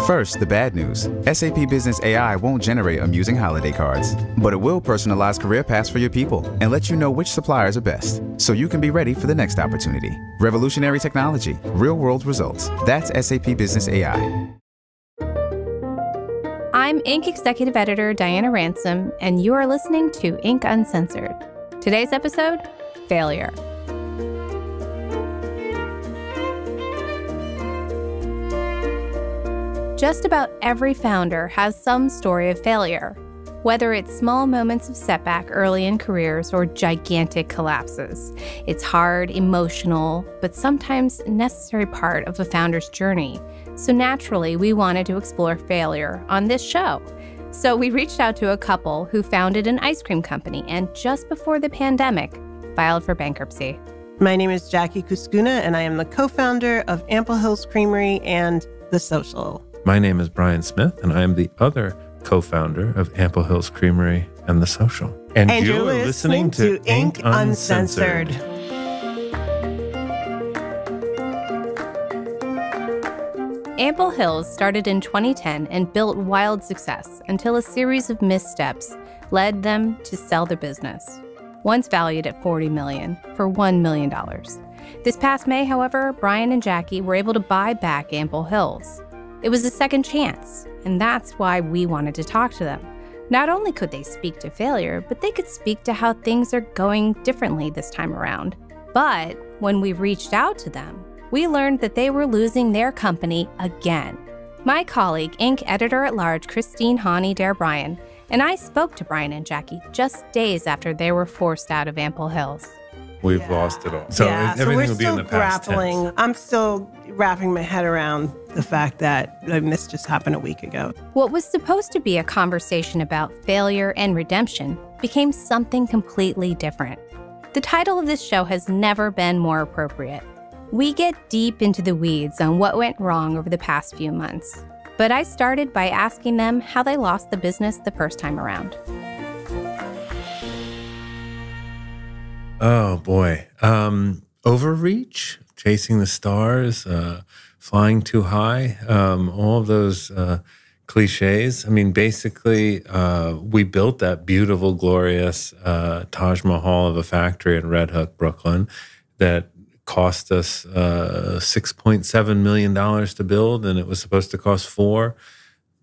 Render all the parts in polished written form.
First, the bad news. SAP Business AI won't generate amusing holiday cards, but it will personalize career paths for your people and let you know which suppliers are best, so you can be ready for the next opportunity. Revolutionary technology, real-world results. That's SAP Business AI. I'm Inc. Executive Editor Diana Ransom, and you are listening to Inc. Uncensored. Today's episode, Failure. Just about every founder has some story of failure, whether it's small moments of setback early in careers or gigantic collapses. It's hard, emotional, but sometimes a necessary part of a founder's journey. So naturally, we wanted to explore failure on this show. So we reached out to a couple who founded an ice cream company and just before the pandemic, filed for bankruptcy. My name is Jackie Cuscuna, and I am the co-founder of Hills Creamery and The Social. My name is Brian Smith, and I am the other co-founder of Hills Creamery and The Social. And you're listening to Inc. Uncensored. Ample Hills started in 2010 and built wild success until a series of missteps led them to sell their business, once valued at $40 million, for $1 million. This past May, however, Brian and Jackie were able to buy back Ample Hills. It was a second chance, and that's why we wanted to talk to them. Not only could they speak to failure, but they could speak to how things are going differently this time around. But when we reached out to them, we learned that they were losing their company again. My colleague, Inc. Editor-at-Large Christine Hawney-Dare Bryan, and I spoke to Brian and Jackie just days after they were forced out of Ample Hills. We've lost it all. So everything will be in the past tense. I'm still wrapping my head around the fact that this just happened a week ago. What was supposed to be a conversation about failure and redemption became something completely different. The title of this show has never been more appropriate. We get deep into the weeds on what went wrong over the past few months. But I started by asking them how they lost the business the first time around. Oh, boy. Overreach, chasing the stars, flying too high, all of those cliches. I mean, basically, we built that beautiful, glorious Taj Mahal of a factory in Red Hook, Brooklyn, that cost us $6.7 million to build, and it was supposed to cost $4 million.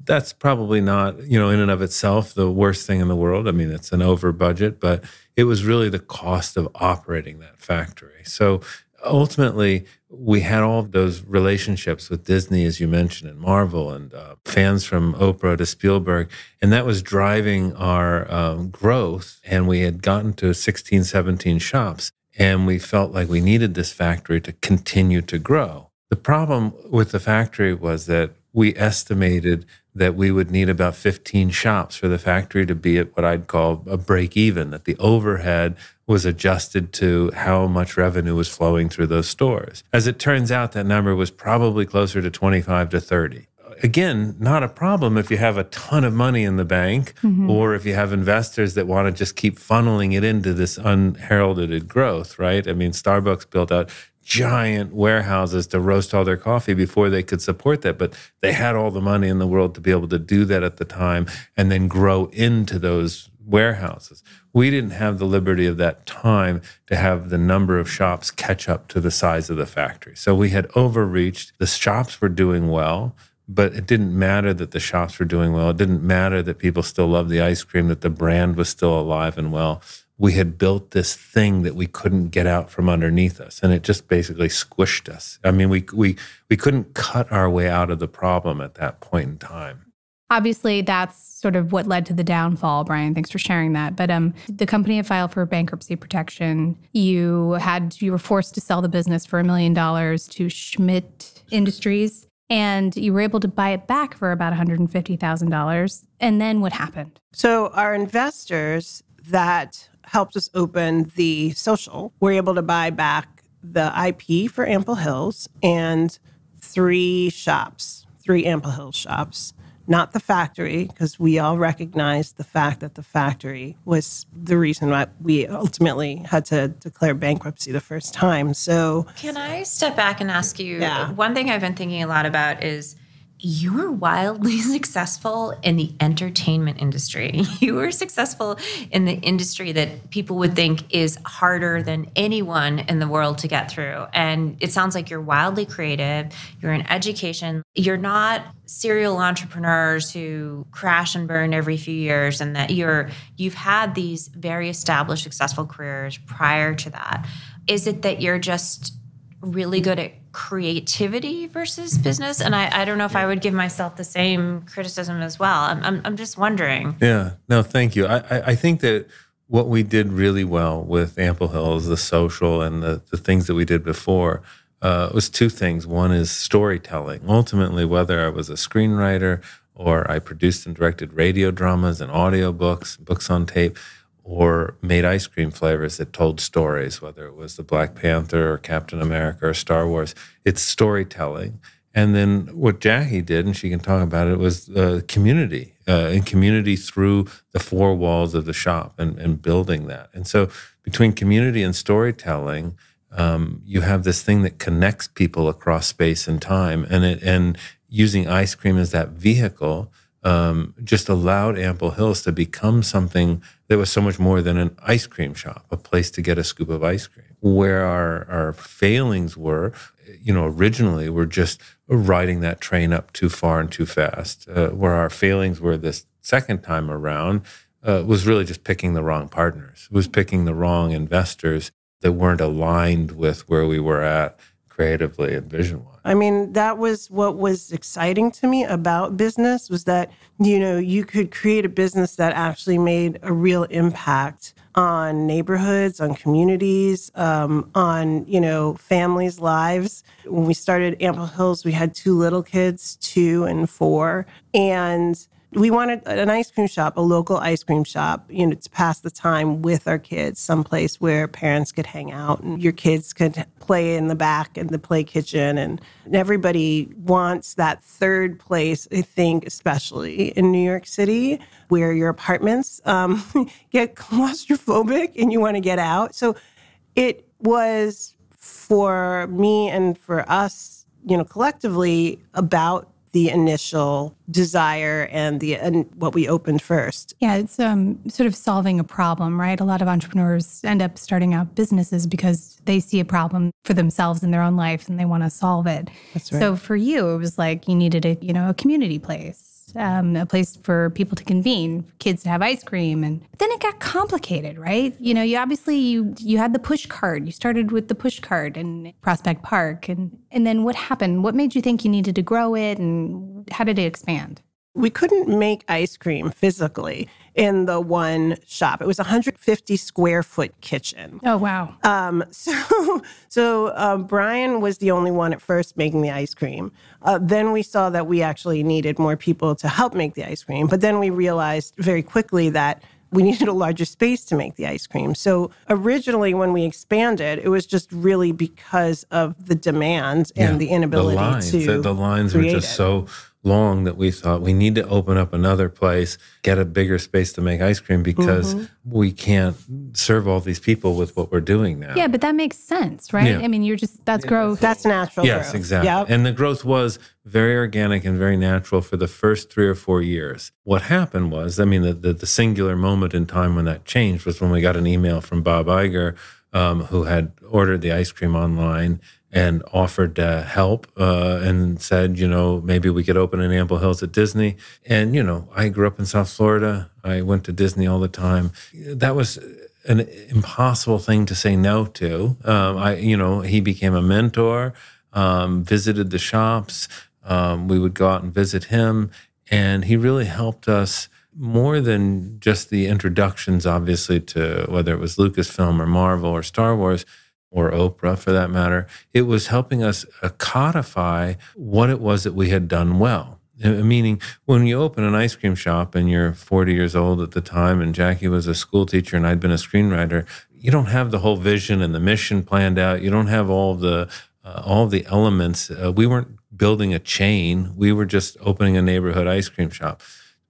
That's probably not, in and of itself, the worst thing in the world. I mean, it's an over budget, but it was really the cost of operating that factory. So ultimately, we had all of those relationships with Disney, as you mentioned, and Marvel, and fans from Oprah to Spielberg, and that was driving our growth. And we had gotten to 16, 17 shops, and we felt like we needed this factory to continue to grow. The problem with the factory was that we estimated that we would need about 15 shops for the factory to be at what I'd call a break even, that the overhead was adjusted to how much revenue was flowing through those stores. As it turns out, that number was probably closer to 25 to 30. Again, not a problem if you have a ton of money in the bank, or if you have investors that want to just keep funneling it into this unheralded growth, right? I mean, Starbucks built out giant warehouses to roast all their coffee before they could support that, but they had all the money in the world to be able to do that at the time and then grow into those warehouses. We didn't have the liberty of that time to have the number of shops catch up to the size of the factory. So we had overreached. The shops were doing well, but it didn't matter that the shops were doing well. It didn't matter that people still loved the ice cream, that the brand was still alive and well. We had built this thing that we couldn't get out from underneath us, and it just basically squished us. I mean, we couldn't cut our way out of the problem at that point in time. Obviously, that's sort of what led to the downfall, Brian. Thanks for sharing that. But the company had filed for bankruptcy protection. You were forced to sell the business for $1 million to Schmitt Industries, and you were able to buy it back for about $150,000. And then what happened? So our investors that helped us open The Social were able to buy back the IP for Ample Hills and 3 Ample Hills shops. Not the factory, because we all recognized the fact that the factory was the reason why we ultimately had to declare bankruptcy the first time. So can I step back and ask you, one thing I've been thinking a lot about is, you were wildly successful in the entertainment industry. You were successful in the industry that people would think is harder than anyone in the world to get through. And it sounds like you're wildly creative. You're in education. You're not serial entrepreneurs who crash and burn every few years, and that you've had these very established, successful careers prior to that. Is it that you're just really good at creativity versus business? And I don't know if I would give myself the same criticism as well. I'm just wondering. Yeah, no, thank you. I think that what we did really well with Ample Hills, the social and the things that we did before, was two things. One is storytelling. Ultimately, whether I was a screenwriter or I produced and directed radio dramas and audiobooks, books on tape, or made ice cream flavors that told stories, whether it was the Black Panther or Captain America or Star Wars. It's storytelling. And then what Jackie did, and she can talk about it, was community, and community through the four walls of the shop and building that. And so between community and storytelling, you have this thing that connects people across space and time. And using ice cream as that vehicle just allowed Ample Hills to become something that was so much more than an ice cream shop, a place to get a scoop of ice cream. Where our failings were, originally were just riding that train up too far and too fast. Where our failings were this second time around was really just picking the wrong partners. It was picking the wrong investors that weren't aligned with where we were at creatively and vision-wise. I mean, that was what was exciting to me about business, was that, you could create a business that actually made a real impact on neighborhoods, on communities, on, families' lives. When we started Ample Hills, we had two little kids, 2 and 4, and we wanted an ice cream shop, a local ice cream shop, to pass the time with our kids, someplace where parents could hang out and your kids could play in the back in the play kitchen. And everybody wants that third place, I think, especially in New York City, where your apartments get claustrophobic and you want to get out. So it was, for me and for us, collectively, about the initial desire and what we opened first. Yeah, it's sort of solving a problem, right? A lot of entrepreneurs end up starting out businesses because they see a problem for themselves in their own life and they want to solve it. That's right. So for you, it was like you needed a community place. A place for people to convene, for kids to have ice cream. But then it got complicated, right? You had the push cart. You started with the push cart in Prospect Park. And then what happened? What made you think you needed to grow it? And how did it expand? We couldn't make ice cream physically in the one shop. It was a 150 square foot kitchen. Oh, wow. So Brian was the only one at first making the ice cream. Then we saw that we actually needed more people to help make the ice cream. But then we realized very quickly that we needed a larger space to make the ice cream. So originally when we expanded, it was just really because of the demand and the inability the lines were just so long that we thought we need to open up another place, get a bigger space to make ice cream because we can't serve all these people with what we're doing now. Yeah, but that makes sense, right? Yeah. I mean, that's growth. That's natural growth. Yes, exactly. Yep. And the growth was very organic and very natural for the first 3 or 4 years. What happened was, the singular moment in time when that changed was when we got an email from Bob Iger, who had ordered the ice cream online and offered help and said, maybe we could open in Ample Hills at Disney. And, I grew up in South Florida. I went to Disney all the time. That was an impossible thing to say no to. He became a mentor, visited the shops. We would go out and visit him. And he really helped us more than just the introductions, obviously, to whether it was Lucasfilm or Marvel or Star Wars, or Oprah for that matter. It was helping us codify what it was that we had done well. Meaning, when you open an ice cream shop and you're 40 years old at the time, and Jackie was a school teacher and I'd been a screenwriter, you don't have the whole vision and the mission planned out. You don't have all the elements. We weren't building a chain. We were just opening a neighborhood ice cream shop.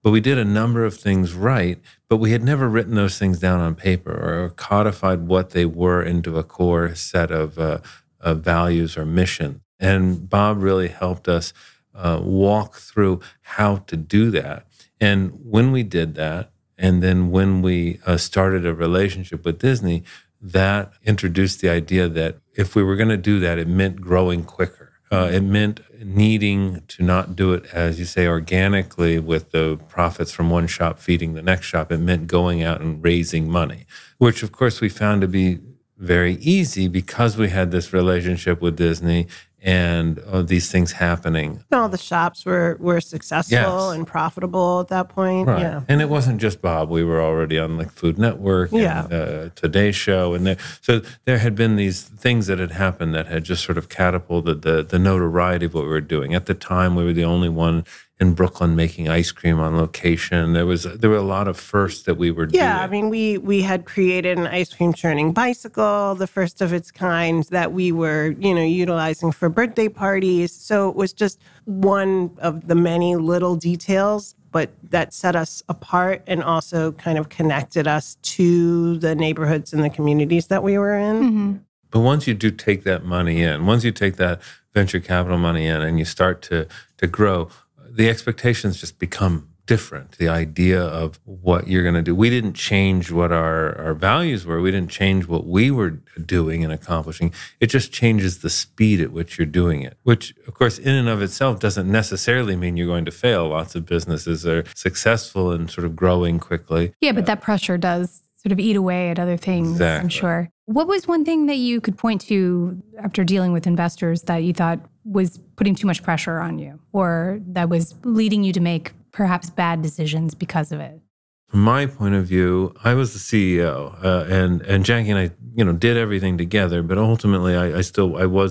But we did a number of things right, but we had never written those things down on paper or codified what they were into a core set of values or mission. And Bob really helped us walk through how to do that. And when we did that, and then when we started a relationship with Disney, that introduced the idea that if we were going to do that, it meant growing quicker. It meant needing to not do it, as you say, organically with the profits from one shop feeding the next shop. It meant going out and raising money, which, of course, we found to be very easy because we had this relationship with Disney and these things happening. All the shops were successful and profitable at that point. Right. Yeah. And it wasn't just Bob. We were already on like Food Network and Today Show. So there had been these things that had happened that had just sort of catapulted the notoriety of what we were doing. At the time, we were the only one in Brooklyn making ice cream on location. There were a lot of firsts that we were doing. Yeah, I mean, we had created an ice cream churning bicycle, the first of its kind that we were, utilizing for birthday parties. So it was just one of the many little details, but that set us apart and also kind of connected us to the neighborhoods and the communities that we were in. Mm-hmm. But once you do take that money in, once you take that venture capital money in and you start to grow, the expectations just become different. The idea of what you're going to do. We didn't change what our values were. We didn't change what we were doing and accomplishing. It just changes the speed at which you're doing it, which, of course, in and of itself doesn't necessarily mean you're going to fail. Lots of businesses are successful in sort of growing quickly. Yeah, but that pressure does sort of eat away at other things, exactly. I'm sure. What was one thing that you could point to after dealing with investors that you thought was putting too much pressure on you or that was leading you to make perhaps bad decisions because of it? From my point of view, I was the CEO, and Jackie and I, did everything together. But ultimately, I was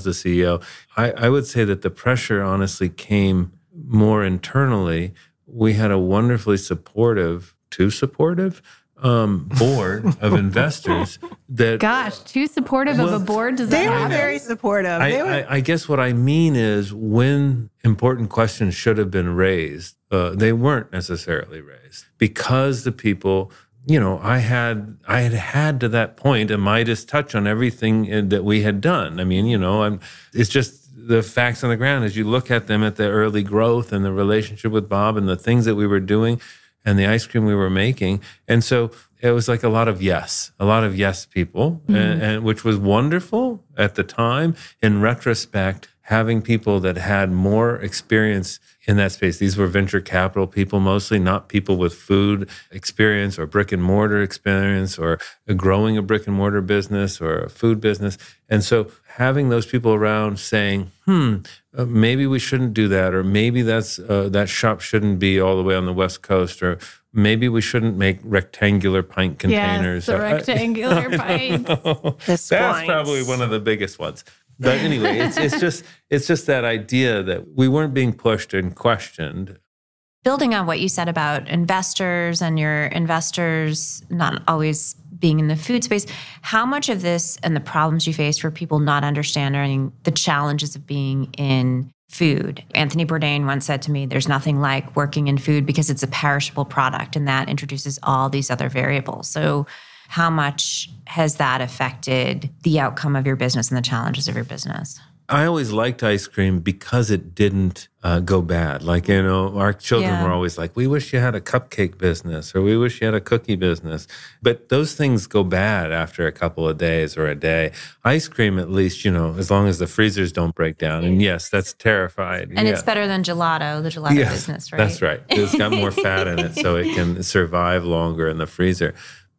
the CEO. I would say that the pressure honestly came more internally. We had a wonderfully too supportive board of investors that... Gosh, too supportive of a board? Does that They were happen? very supportive. I guess what I mean is when important questions should have been raised, they weren't necessarily raised because the people, I had to that point a Midas touch on everything that we had done. I mean, it's just the facts on the ground as you look at them at the early growth and the relationship with Bob and the things that we were doing and the ice cream we were making. And so it was like a lot of yes people, and which was wonderful at the time. In retrospect, having people that had more experience in that space. These were venture capital people mostly, not people with food experience or brick and mortar experience or growing a brick and mortar business or a food business. And so having those people around saying, maybe we shouldn't do that, or maybe that shop shouldn't be all the way on the West Coast, or maybe we shouldn't make rectangular pint containers. Yes, the rectangular pints. That's probably one of the biggest ones. But anyway, it's just that idea that we weren't being pushed and questioned. Building on what you said about investors and your investors not always being in the food space, how much of this and the problems you face for people not understanding the challenges of being in food? Anthony Bourdain once said to me, there's nothing like working in food because it's a perishable product, and that introduces all these other variables. So how much has that affected the outcome of your business and the challenges of your business? I always liked ice cream because it didn't go bad. Like, our children were always like, we wish you had a cupcake business, or we wish you had a cookie business. But those things go bad after a couple of days or a day. Ice cream, at least, as long as the freezers don't break down. And yes, that's terrifying. And it's better than gelato, the gelato business, right? That's right. It's got more fat in it, so it can survive longer in the freezer.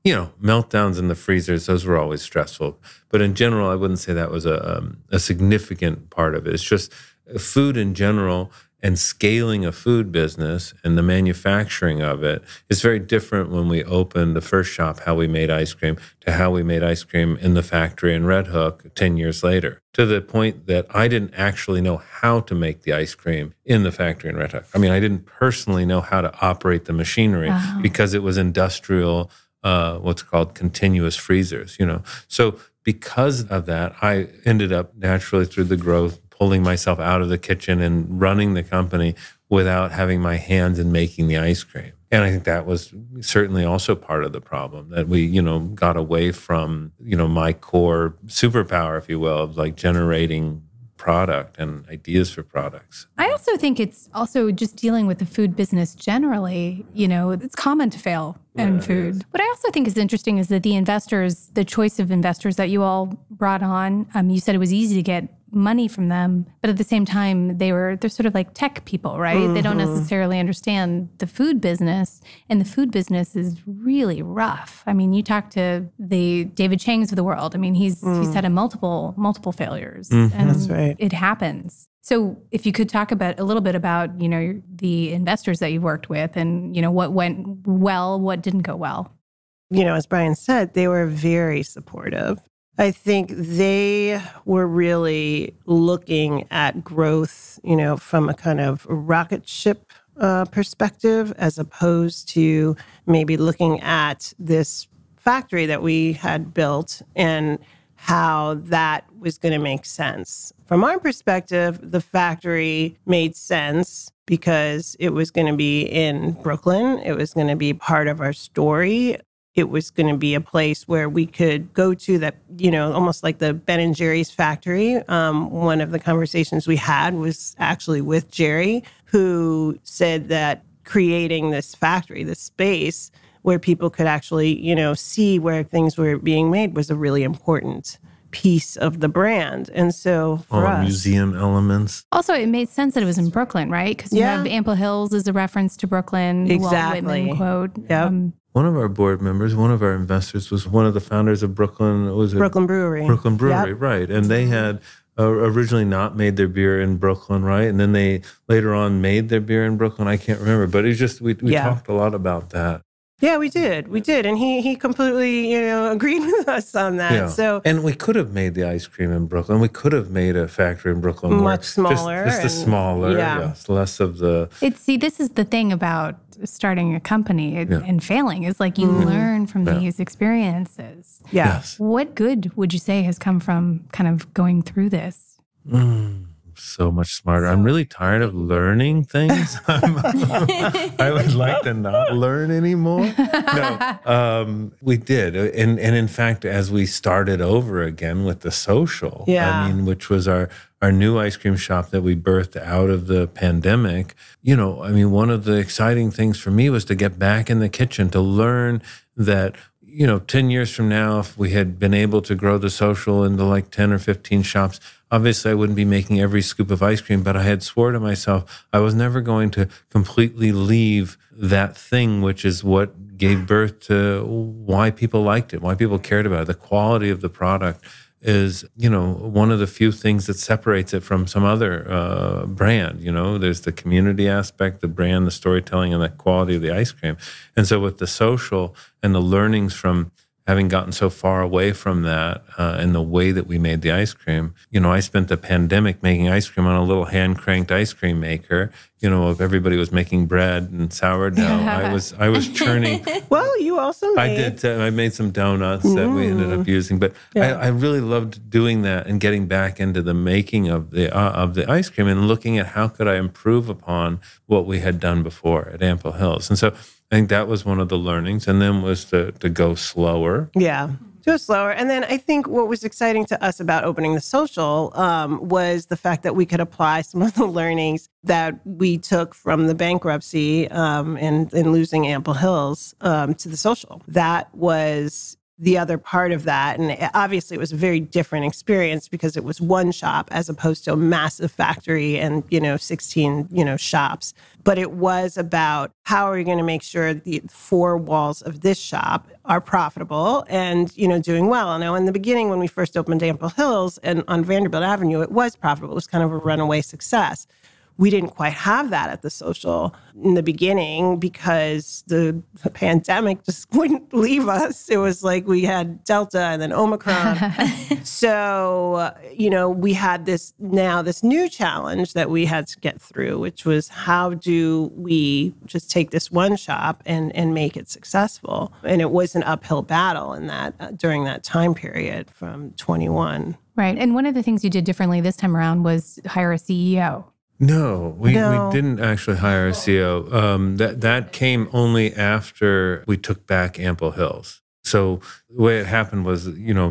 Meltdowns in the freezers, those were always stressful. But in general, I wouldn't say that was a significant part of it. It's just food in general and scaling a food business and the manufacturing of it is very different when we opened the first shop, how we made ice cream, to how we made ice cream in the factory in Red Hook 10 years later, to the point that I didn't actually know how to make the ice cream in the factory in Red Hook. I mean, I didn't personally know how to operate the machinery because it was industrial, what's called continuous freezers, So because of that, I ended up naturally through the growth, pulling myself out of the kitchen and running the company without having my hands in making the ice cream. And I think that was certainly also part of the problem, that we, got away from, my core superpower, if you will, of like generating product and ideas for products. I also think it's also just dealing with the food business generally. It's common to fail in food. What I also think is interesting is that the choice of investors that you all brought on, you said it was easy to get money from them, but at the same time, they're sort of like tech people, right? Mm-hmm. They don't necessarily understand the food business, and the food business is really rough. I mean, you talk to the David Chang's of the world. I mean, he's had multiple failures, and That's right. It happens. So if you could talk a little bit about, the investors that you've worked with and, what went well, what didn't go well. As Brian said, they were very supportive. I think they were really looking at growth, from a kind of rocket ship perspective, as opposed to maybe looking at this factory that we had built and how that was going to make sense. From our perspective, the factory made sense because it was going to be in Brooklyn. It was going to be part of our story. It was going to be a place where we could go to that, almost like the Ben and Jerry's factory. One of the conversations we had was actually with Jerry, who said that creating this factory, this space where people could actually, see where things were being made was a really important piece of the brand. And so for us, museum elements. Also, it made sense that it was in Brooklyn, right? Because you have Ample Hills as a reference to Brooklyn. Exactly. Walt Whitman quote. Yep. One of our board members, one of our investors, was one of the founders of Brooklyn. Brooklyn Brewery. Brooklyn Brewery, right. And they had originally not made their beer in Brooklyn, right? And then they later on made their beer in Brooklyn. I can't remember. But it's just, we talked a lot about that. Yeah, we did. And he completely, agreed with us on that. Yeah. So, and we could have made the ice cream in Brooklyn. We could have made a factory in Brooklyn. Much smaller. Just the smaller, yes, less of the... This is the thing about starting a company and failing, is like you learn from these experiences. Yeah. Yes. What good would you say has come from kind of going through this? So much smarter. I'm really tired of learning things. I would like to not learn anymore. No, we did. And in fact, as we started over again with the social, which was our new ice cream shop that we birthed out of the pandemic, one of the exciting things for me was to get back in the kitchen, to learn that 10 years from now, if we had been able to grow the social into like 10 or 15 shops, obviously I wouldn't be making every scoop of ice cream, but I had swore to myself I was never going to completely leave that thing, which is what gave birth to why people liked it, why people cared about it. The quality of the product is, one of the few things that separates it from some other brand. There's the community aspect, the brand, the storytelling, and the quality of the ice cream. And so with the social and the learnings from having gotten so far away from that and the way that we made the ice cream, I spent the pandemic making ice cream on a little hand-cranked ice cream maker. If everybody was making bread and sourdough, I was churning. Well, you also made... I made some donuts that we ended up using, but I really loved doing that and getting back into the making of the ice cream and looking at how could I improve upon what we had done before at Ample Hills. And so I think that was one of the learnings, and then was to go slower. Yeah. Just slower. And then I think what was exciting to us about opening the social was the fact that we could apply some of the learnings that we took from the bankruptcy and losing Ample Hills to the social. That was the other part of that. And obviously it was a very different experience because it was one shop as opposed to a massive factory and, 16, shops. But it was about how are we going to make sure the four walls of this shop are profitable and, doing well. Now, in the beginning, when we first opened Ample Hills and on Vanderbilt Avenue, it was profitable. It was kind of a runaway success. We didn't quite have that at the social in the beginning because the pandemic just wouldn't leave us. It was like we had Delta and then Omicron. So, we had this new challenge that we had to get through, which was how do we just take this one shop and make it successful? And it was an uphill battle in that during that time period from 21. Right. And one of the things you did differently this time around was hire a CEO. No, we didn't actually hire a CEO. That came only after we took back Ample Hills. So the way it happened was,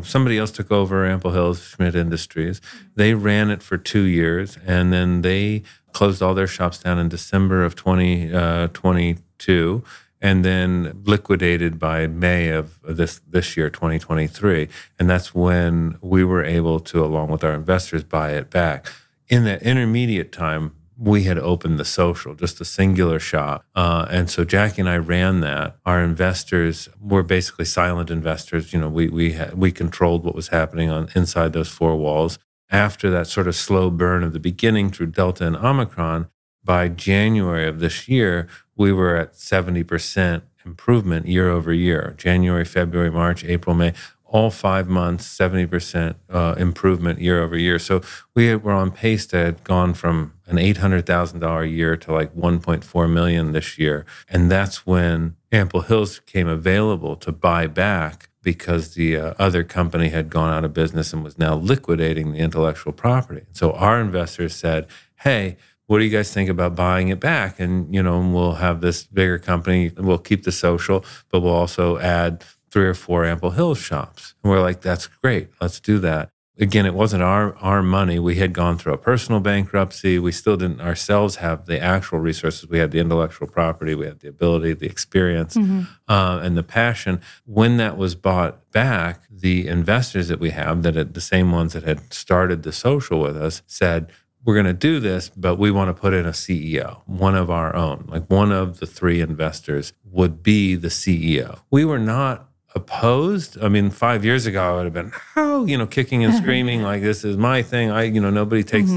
somebody else took over Ample Hills, Schmitt Industries. They ran it for 2 years, and then they closed all their shops down in December of 2022, and then liquidated by May of this year, 2023. And that's when we were able to, along with our investors, buy it back. In that intermediate time, we had opened the social, just a singular shop. And so Jackie and I ran that. Our investors were basically silent investors. We controlled what was happening inside those four walls. After that sort of slow burn of the beginning through Delta and Omicron, by January of this year, we were at 70% improvement year over year. January, February, March, April, May. All 5 months, 70% improvement year over year. So we were on pace to have gone from an $800,000 a year to like $1.4 million this year. And that's when Ample Hills came available to buy back, because the other company had gone out of business and was now liquidating the intellectual property. So our investors said, hey, what do you guys think about buying it back? And, we'll have this bigger company, we'll keep the social, but we'll also add 3 or 4 Ample Hills shops. And we're like, that's great. Let's do that. Again, it wasn't our money. We had gone through a personal bankruptcy. We still didn't ourselves have the actual resources. We had the intellectual property. We had the ability, the experience, and the passion. When that was bought back, the investors that we have, the same ones that had started the social with us, said, we're going to do this, but we want to put in a CEO, one of our own. Like one of the 3 investors would be the CEO. We were not opposed. I mean, 5 years ago, I would have been, kicking and screaming like, this is my thing. Nobody takes,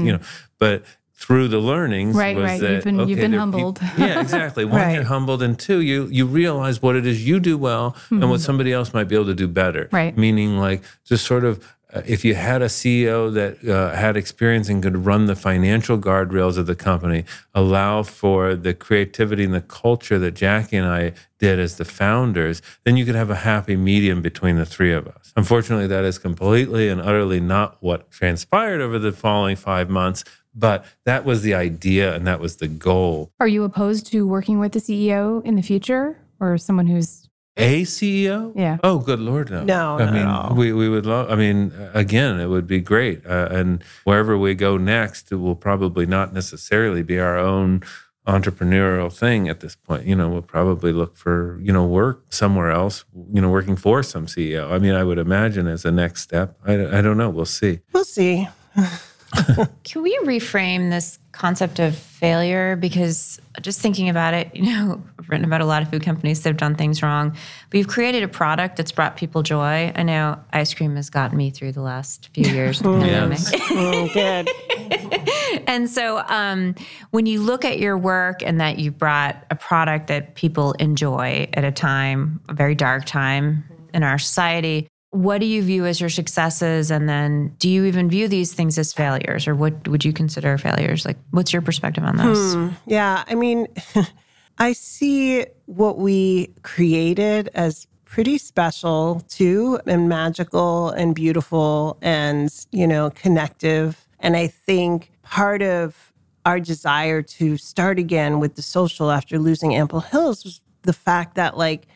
but through the learnings, right. That, you've been humbled. Yeah, exactly. One, you're humbled, and 2, you realize what it is you do well and what somebody else might be able to do better. Right. Meaning, like, just sort of, if you had a CEO that had experience and could run the financial guardrails of the company, allow for the creativity and the culture that Jackie and I did as the founders, then you could have a happy medium between the 3 of us. Unfortunately, that is completely and utterly not what transpired over the following 5 months, but that was the idea and that was the goal. Are you opposed to working with the CEO in the future, or someone who's a CEO? Yeah. Oh, good Lord, no. No, I mean, not at all. we would love, again, it would be great. And wherever we go next, it will probably not necessarily be our own entrepreneurial thing at this point. We'll probably look for, work somewhere else, working for some CEO. I would imagine as a next step. I don't know. We'll see. We'll see. Can we reframe this concept of failure? Because just thinking about it, I've written about a lot of food companies that have done things wrong, but you've created a product that's brought people joy. I know ice cream has gotten me through the last few years. Yes. Good. And so when you look at your work and that you brought a product that people enjoy at a very dark time in our society, what do you view as your successes? And then do you even view these things as failures, or what would you consider failures? Like, what's your perspective on this? Yeah, I see what we created as pretty special too, and magical and beautiful and, connective. And I think part of our desire to start again with the social after losing Ample Hills was the fact that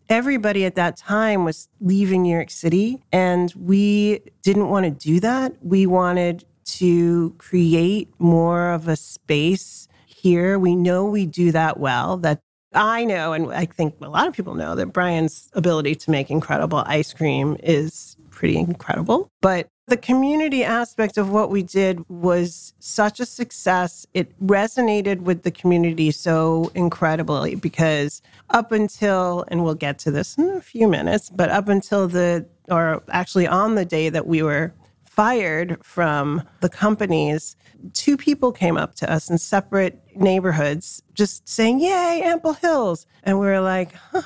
everybody at that time was leaving New York City, and we didn't want to do that. We wanted to create more of a space here. We know we do that well. That I know, and I think a lot of people know, that Brian's ability to make incredible ice cream is pretty incredible. But the community aspect of what we did was such a success. It resonated with the community so incredibly, because up until, and we'll get to this in a few minutes, but up until on the day that we were fired from the companies, 2 people came up to us in separate neighborhoods just saying, yay, Ample Hills. And we were like, huh.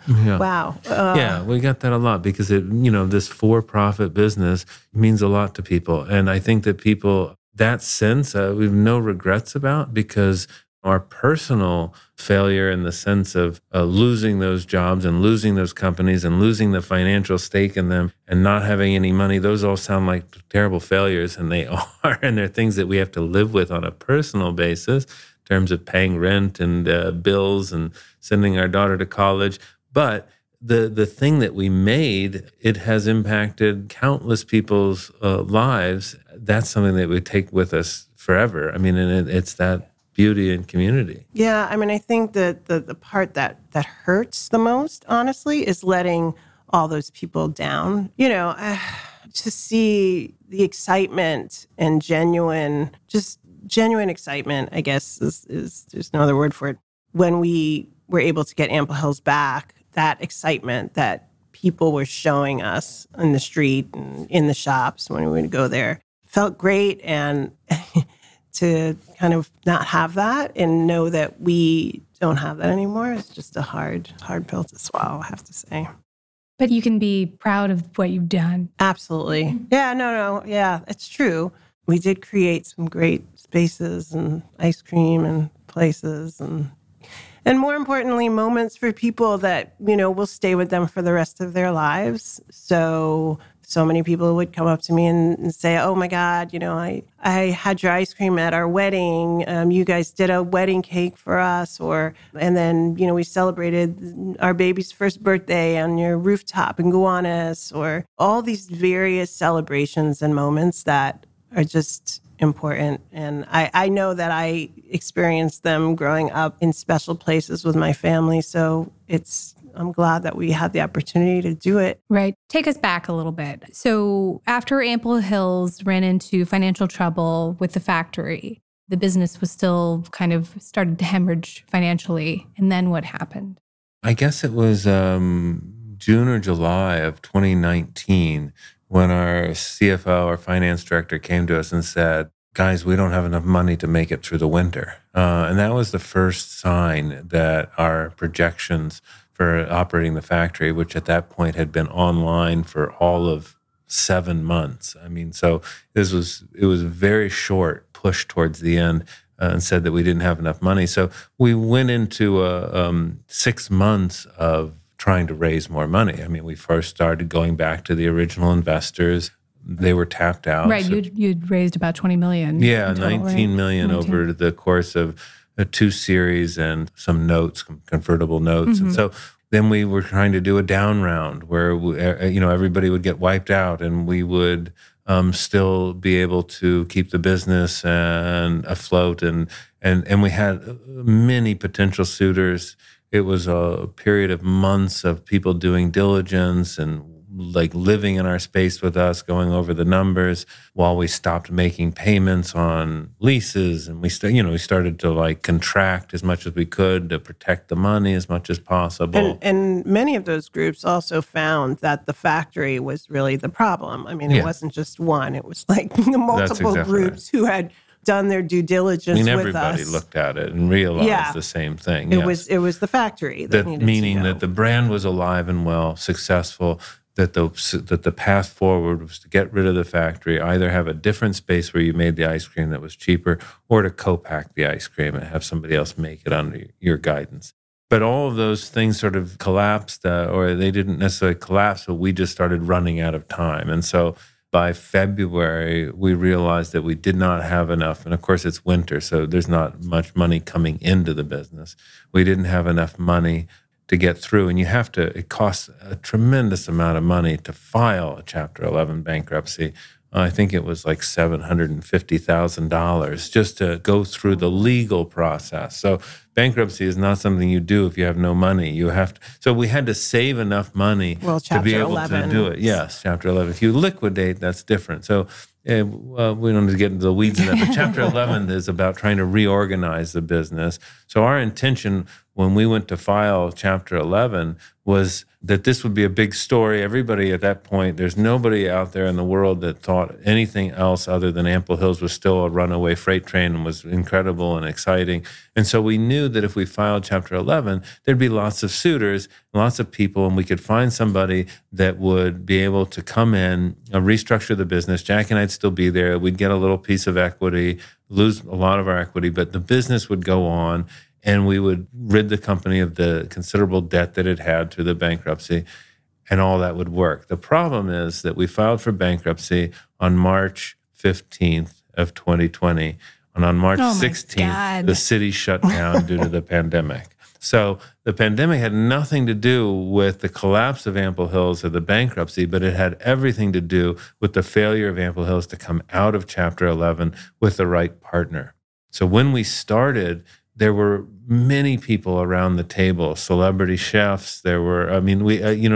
Yeah. Wow. Yeah, we got that a lot because this for-profit business means a lot to people. And I think that people, that sense, we have no regrets about, because our personal failure in the sense of losing those jobs and losing those companies and losing the financial stake in them and not having any money, those all sound like terrible failures, and they are. And they're things that we have to live with on a personal basis in terms of paying rent and bills and sending our daughter to college. But the thing that we made, it has impacted countless people's lives. That's something that we take with us forever. I mean, and it's that beauty and community. Yeah, I mean, I think that the part that hurts the most, honestly, is letting all those people down. You know, to see the excitement and genuine excitement, I guess, is there's no other word for it. When we were able to get Ample Hills back, that excitement that people were showing us in the street and in the shops when we would go there felt great. And to kind of not have that and know that we don't have that anymore is just a hard pill to swallow, I have to say. But you can be proud of what you've done. Absolutely. Yeah, no. Yeah, it's true. We did create some great spaces and ice cream and places and more importantly, moments for people that, you know, will stay with them for the rest of their lives. So many people would come up to me and say, oh my God, you know, I had your ice cream at our wedding. You guys did a wedding cake for us. And then, you know, we celebrated our baby's first birthday on your rooftop in Gowanus, or all these various celebrations and moments that are just important. And I know that I experienced them growing up in special places with my family. So I'm glad that we had the opportunity to do it. Right. Take us back a little bit. So after Ample Hills ran into financial trouble with the factory, the business was still kind of started to hemorrhage financially. And then what happened? I guess it was June or July of 2019 when our CFO, our finance director, came to us and said, guys, we don't have enough money to make it through the winter. And that was the first sign that our projections for operating the factory, which at that point had been online for all of 7 months. I mean, so it was a very short push towards the end and said that we didn't have enough money. So we went into 6 months of trying to raise more money. I mean, we first started going back to the original investors. They were tapped out. Right, so you'd raised about $20 million. Yeah, total, $19 million over the course of 2 series and some notes, convertible notes. Mm-hmm. And so then we were trying to do a down round where everybody would get wiped out and we would still be able to keep the business and afloat. And we had many potential suitors. It was a period of months of people doing diligence and like living in our space with us, going over the numbers while we stopped making payments on leases. And we started to like contract as much as we could to protect the money as much as possible. And many of those groups also found that the factory was really the problem. I mean, it wasn't just one. It was like multiple groups who had done their due diligence with us. Everybody looked at it and realized the same thing. It was the factory that needed meaning to go. that the brand was alive and well, successful, that the path forward was to get rid of the factory, either have a different space where you made the ice cream that was cheaper, or to co-pack the ice cream and have somebody else make it under your guidance. But all of those things sort of collapsed, or they didn't necessarily collapse, but we just started running out of time. And so by February, we realized that we did not have enough. And of course, it's winter, so there's not much money coming into the business. We didn't have enough money to get through. And it costs a tremendous amount of money to file a Chapter 11 bankruptcy. I think it was like $750,000 just to go through the legal process. So bankruptcy is not something you do if you have no money. You have to. So we had to save enough money to be able to do it. Yes, Chapter 11. If you liquidate, that's different. So we don't need to get into the weeds in that. But Chapter 11 is about trying to reorganize the business. So our intention when we went to file Chapter 11 was that this would be a big story. Everybody at that point, there's nobody out there in the world that thought anything else other than Ample Hills was still a runaway freight train and was incredible and exciting. And so we knew that if we filed Chapter 11, there'd be lots of suitors, lots of people, and we could find somebody that would be able to come in, restructure the business. Jack and I'd still be there. We'd get a little piece of equity, lose a lot of our equity, but the business would go on. And we would rid the company of the considerable debt that it had through the bankruptcy, and all that would work. The problem is that we filed for bankruptcy on March 15th of 2020, and on March 16th, the city shut down due to the pandemic. So the pandemic had nothing to do with the collapse of Ample Hills or the bankruptcy, but it had everything to do with the failure of Ample Hills to come out of Chapter 11 with the right partner. So when we started, there were many people around the table, celebrity chefs. There were,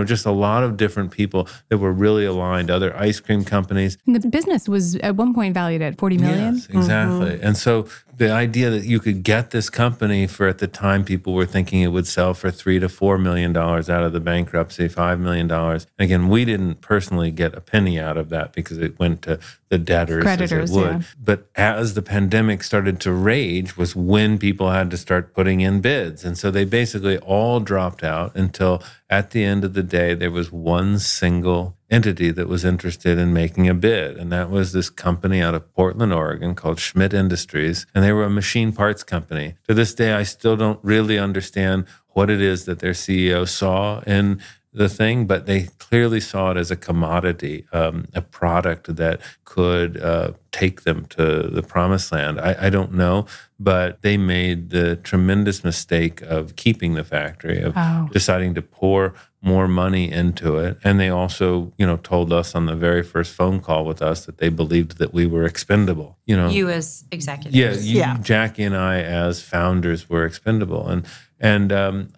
just a lot of different people that were really aligned, other ice cream companies. And the business was at one point valued at $40 million. Yes, exactly. And so the idea that you could get this company for, at the time, people were thinking it would sell for $3 to $4 million out of the bankruptcy, $5 million. And again, we didn't personally get a penny out of that because it went to the debtors, creditors, as it would. Yeah. But as the pandemic started to rage was when people had to start putting in bids. And so they basically all dropped out until at the end of the day, there was one single entity that was interested in making a bid. And that was this company out of Portland, Oregon called Schmitt Industries. And they were a machine parts company. To this day, I still don't really understand what it is that their CEO saw in the thing, but they clearly saw it as a commodity, a product that could take them to the promised land. I don't know, but they made the tremendous mistake of keeping the factory, of deciding to pour more money into it. And they also, told us on the very first phone call with us that they believed that we were expendable. You as executives. Jackie and I as founders were expendable. And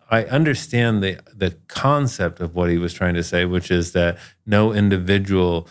I understand the concept of what he was trying to say, which is that no individual,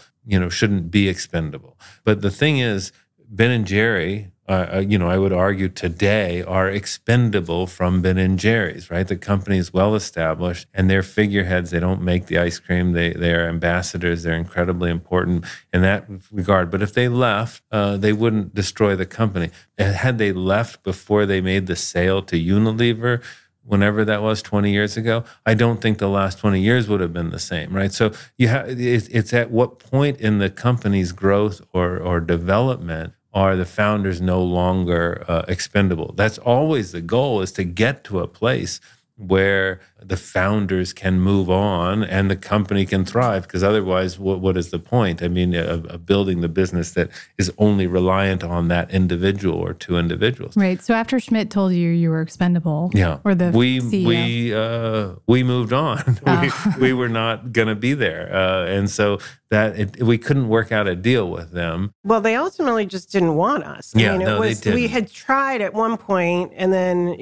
shouldn't be expendable. But the thing is, Ben and Jerry, I would argue today are expendable from Ben & Jerry's, right? The company is well established and they're figureheads. They don't make the ice cream. They are ambassadors. They're incredibly important in that regard. But if they left, they wouldn't destroy the company. And had they left before they made the sale to Unilever, whenever that was 20 years ago, I don't think the last 20 years would have been the same, right? So it's at what point in the company's growth or development are the founders no longer expendable? That's always the goal, is to get to a place where the founders can move on and the company can thrive, because otherwise, what is the point? I mean, of building the business that is only reliant on that individual or two individuals. Right. So after Schmitt told you were expendable, or the CEO. We moved on. We were not going to be there, and so we couldn't work out a deal with them. Well, they ultimately just didn't want us. They didn't. We had tried at one point, and then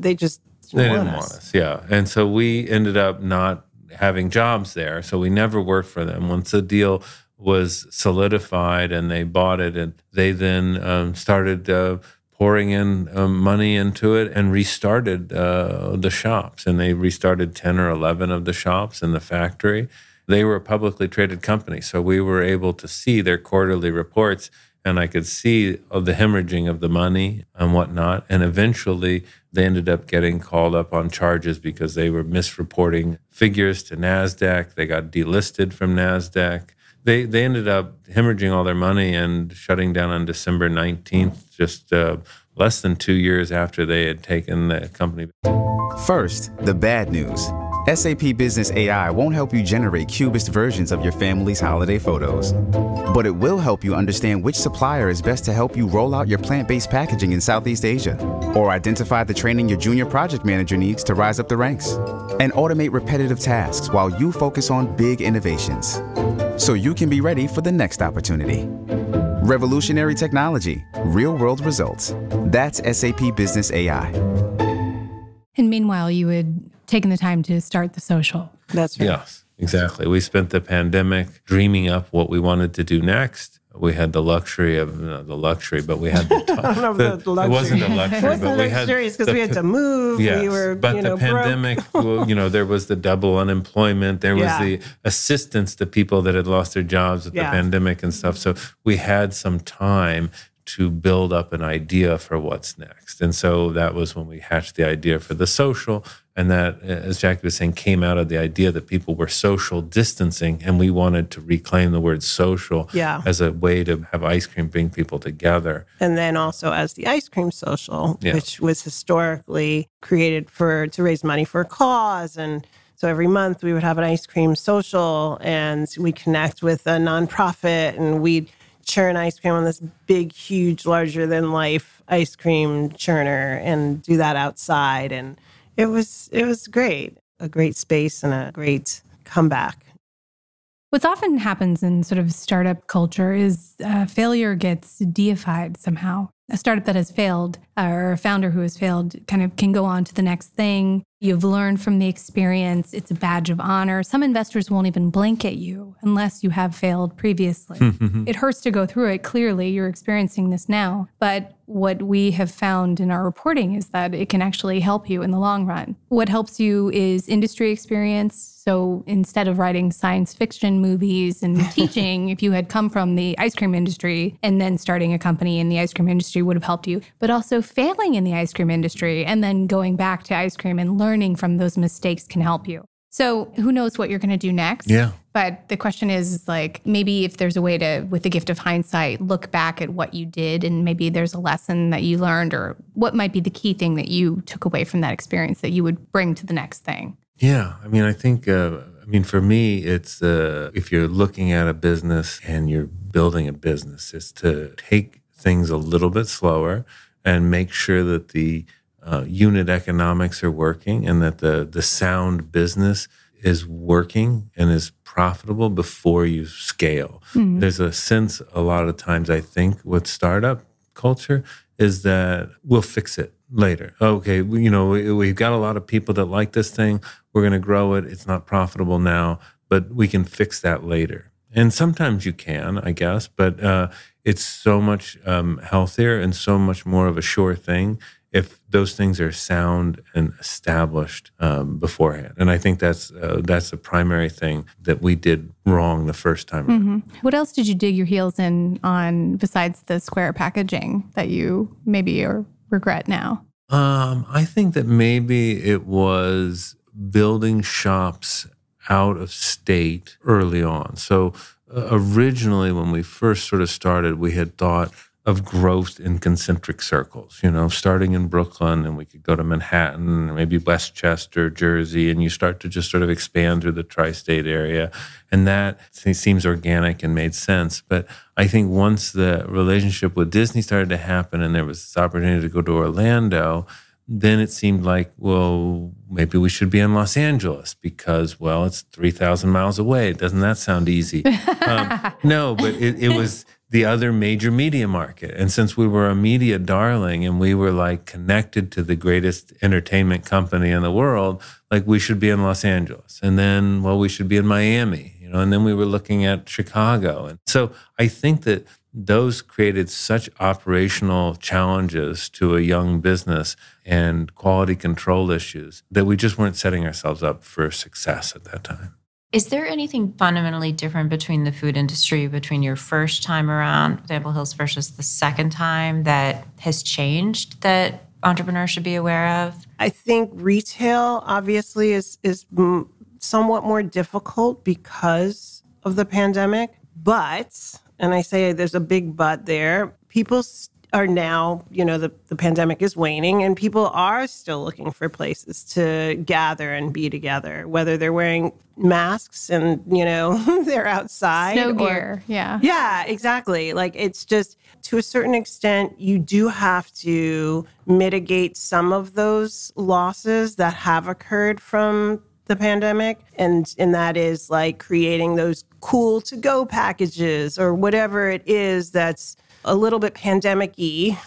they just. They didn't want us, yeah. And so we ended up not having jobs there. So we never worked for them. Once the deal was solidified and they bought it, and they then started pouring in money into it and restarted the shops. And they restarted 10 or 11 of the shops in the factory. They were a publicly traded company, so we were able to see their quarterly reports, and I could see the hemorrhaging of the money and whatnot. And eventually, they ended up getting called up on charges because they were misreporting figures to NASDAQ. They got delisted from NASDAQ. They ended up hemorrhaging all their money and shutting down on December 19th, just less than 2 years after they had taken the company. First, the bad news. SAP Business AI won't help you generate cubist versions of your family's holiday photos. But it will help you understand which supplier is best to help you roll out your plant-based packaging in Southeast Asia, or identify the training your junior project manager needs to rise up the ranks, and automate repetitive tasks while you focus on big innovations, so you can be ready for the next opportunity. Revolutionary technology, real-world results. That's SAP Business AI. And meanwhile, you had taken the time to start the social. That's right. Yes, exactly. We spent the pandemic dreaming up what we wanted to do next. We had the luxury of, but we had the time. I don't know the luxury. It wasn't a luxury, but we had because we had to move. Yes, we were, but the pandemic, there was the double unemployment. There was the assistance to people that had lost their jobs with the pandemic and stuff. So we had some time to build up an idea for what's next. And so that was when we hatched the idea for the social. And that, as Jackie was saying, came out of the idea that people were social distancing, and we wanted to reclaim the word social as a way to have ice cream bring people together. And then also as the ice cream social, which was historically created to raise money for a cause. And so every month we would have an ice cream social, and we'd connect with a nonprofit, and we'd churn ice cream on this big, huge, larger than life ice cream churner and do that outside. And it was great, a great space and a great comeback. What's often happens in sort of startup culture is failure gets deified somehow. A startup that has failed or a founder who has failed kind of can go on to the next thing. You've learned from the experience. It's a badge of honor. Some investors won't even blink at you unless you have failed previously. It hurts to go through it. Clearly, you're experiencing this now. But what we have found in our reporting is that it can actually help you in the long run. What helps you is industry experience. So instead of writing science fiction movies and teaching, if you had come from the ice cream industry and then starting a company in the ice cream industry would have helped you, but also failing in the ice cream industry and then going back to ice cream and learning from those mistakes can help you. So who knows what you're going to do next? Yeah. But the question is like, maybe if there's a way to, with the gift of hindsight, look back at what you did and maybe there's a lesson that you learned or what might be the key thing that you took away from that experience that you would bring to the next thing. Yeah. I mean, I think, for me, it's if you're looking at a business and you're building a business, is to take things a little bit slower and make sure that the unit economics are working and that the sound business is working and is profitable before you scale. There's a sense a lot of times, I think, with startup culture is that we'll fix it later. Okay, we've got a lot of people that like this thing. We're going to grow it. It's not profitable now, but we can fix that later. And sometimes you can, I guess, but it's so much healthier and so much more of a sure thing if those things are sound and established beforehand. And I think that's the primary thing that we did wrong the first time around. What else did you dig your heels in on besides the square packaging that you maybe regret now? I think that maybe it was building shops out of state early on. So originally, when we first sort of started, we had thought of growth in concentric circles, starting in Brooklyn, and we could go to Manhattan, maybe Westchester, Jersey, and you start to just sort of expand through the tri-state area. And that seems organic and made sense. But I think once the relationship with Disney started to happen and there was this opportunity to go to Orlando, then it seemed like, well, maybe we should be in Los Angeles because, well, it's 3,000 miles away. Doesn't that sound easy? No, but it was the other major media market. And since we were a media darling and we were like connected to the greatest entertainment company in the world, like we should be in Los Angeles. And then, well, we should be in Miami, and then we were looking at Chicago. And so I think that those created such operational challenges to a young business and quality control issues that we just weren't setting ourselves up for success at that time. Is there anything fundamentally different between the food industry, between your first time around with Ample Hills versus the second time that has changed that entrepreneurs should be aware of? I think retail obviously is somewhat more difficult because of the pandemic. But, and I say there's a big but there, people are now, the pandemic is waning and people are still looking for places to gather and be together, whether they're wearing masks and, they're outside. Snow gear, yeah. Yeah, exactly. Like it's just, to a certain extent, you do have to mitigate some of those losses that have occurred from the pandemic. And that is like creating those cool to-go packages or whatever it is that's a little bit pandemic-y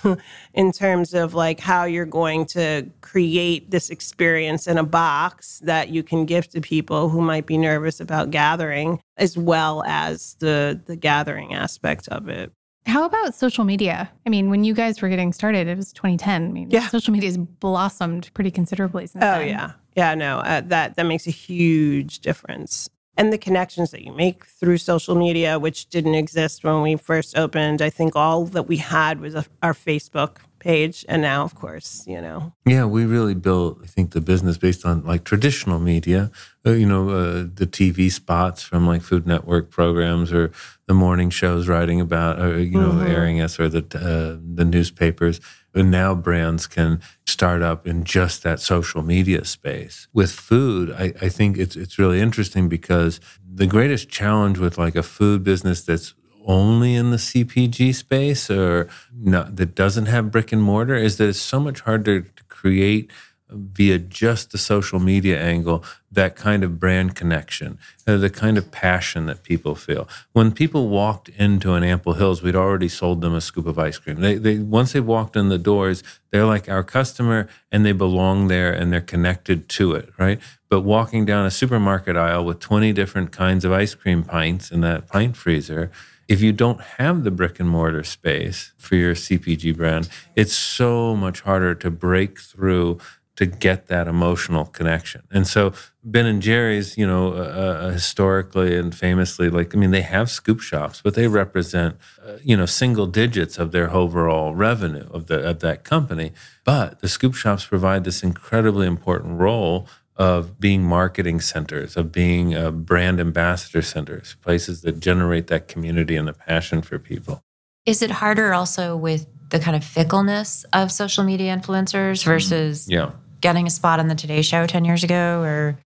in terms of like how you're going to create this experience in a box that you can give to people who might be nervous about gathering, as well as the gathering aspect of it. How about social media? I mean, when you guys were getting started, it was 2010. I mean, social media has blossomed pretty considerably since then. Oh, yeah. Yeah, no, that makes a huge difference. And the connections that you make through social media, which didn't exist when we first opened. I think all that we had was our Facebook page. And now, of course, Yeah, we really built, I think, the business based on like traditional media, the TV spots from like Food Network programs or the morning shows writing about, or, airing us, or the newspapers. And now brands can start up in just that social media space. With food, I think it's really interesting because the greatest challenge with like a food business that's only in the CPG space or not, that doesn't have brick and mortar, is that it's so much harder to create via just the social media angle, that kind of brand connection, the kind of passion that people feel. When people walked into an Ample Hills, we'd already sold them a scoop of ice cream. They once they walked in the doors, they're like our customer and they belong there and they're connected to it, right? But walking down a supermarket aisle with 20 different kinds of ice cream pints in that pint freezer, if you don't have the brick and mortar space for your CPG brand, it's so much harder to break through to get that emotional connection. And so Ben & Jerry's, historically and famously, they have scoop shops, but they represent, single digits of their overall revenue of that company. But the scoop shops provide this incredibly important role of being marketing centers, of being brand ambassador centers, places that generate that community and the passion for people. Is it harder also with the kind of fickleness of social media influencers versus getting a spot on the Today Show 10 years ago? Or